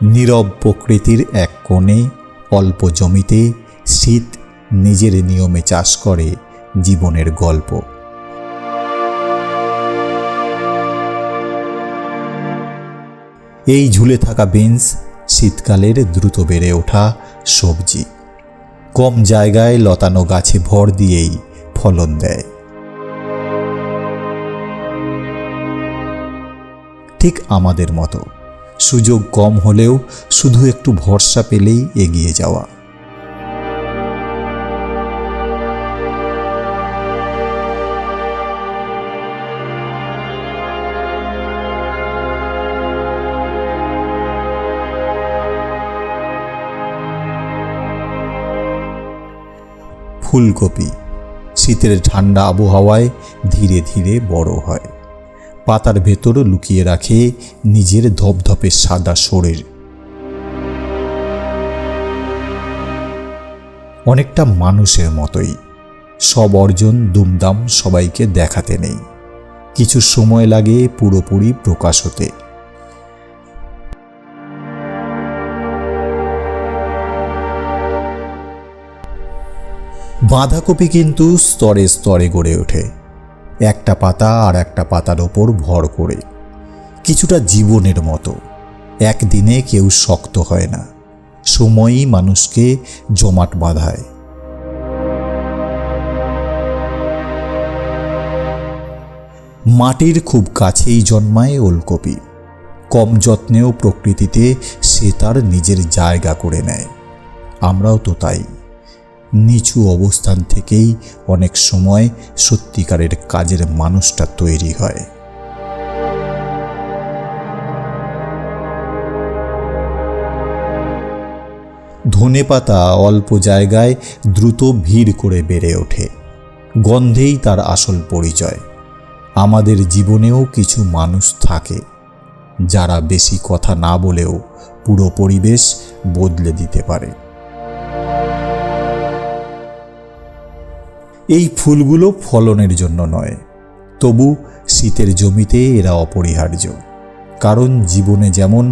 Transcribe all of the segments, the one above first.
নীরব প্রকৃতির এক কোণে অল্প জমিতে শীত নিজের নিয়মে চাষ করে জীবনের গল্প। এই ঝুলে থাকা বিনস শীতকালের দ্রুত বেড়ে ওঠা সবজি, কম জায়গায় লতানো গাছে ভর দিয়েই ফলন দেয়। ঠিক আমাদের মতো, সুযোগ কম হলেও শুধু একটু ভরসা পেলেই এগিয়ে যাওয়া। ফুলকপি শীতের ঠান্ডা আবহাওয়ায় ধীরে ধীরে বড় হয়, পাতার ভেতর লুকিয়ে রাখে নিজের ধপধপে সাদা শরীর। অনেকটা মানুষের মতোই, সব অর্জন দুমদাম সবাইকে দেখাতে নেই, কিছু সময় লাগে পুরোপুরি প্রকাশ হতে। বাঁধাকপি কিন্তু স্তরে স্তরে গড়ে ওঠে, একটা পাতা আর একটা পাতার ওপর ভর করে, কিছুটা জীবনের মতো। একদিনে কেউ শক্ত হয় না, সময়ই মানুষকে জমাট বাঁধায়। মাটির খুব কাছেই জন্মায় ওলকপি, কম যত্নেও প্রকৃতিতে সে তার নিজের জায়গা করে নেয়। আমরাও তো তাই, নিচু অবস্থান থেকেই অনেক সময় সত্যিকারের কাজের মানুষটা তৈরি হয়। ধনেপাতা অল্প জায়গায় দ্রুত ভিড় করে বেড়ে ওঠে, গন্ধেই তার আসল পরিচয়। আমাদের জীবনেও কিছু মানুষ থাকে যারা বেশি কথা না বলেও পুরো পরিবেশ বদলে দিতে পারে। এই ফুলগুলো ফলনের জন্য নয়, তবু শীতের জমিতে এরা অপরিহার্য। কারণ জীবনে যেমন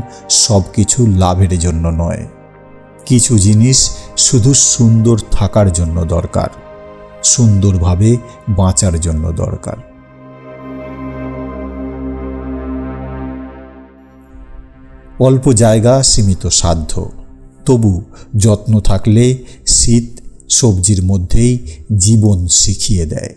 সব কিছু লাভের জন্য নয়, কিছু জিনিস শুধু সুন্দর থাকার জন্য দরকার, সুন্দরভাবে বাঁচার জন্য দরকার। অল্প জায়গা, সীমিত সাধ্য, তবু যত্ন থাকলে শীত সবজির মধ্যেই জীবন শিখিয়ে দেয়।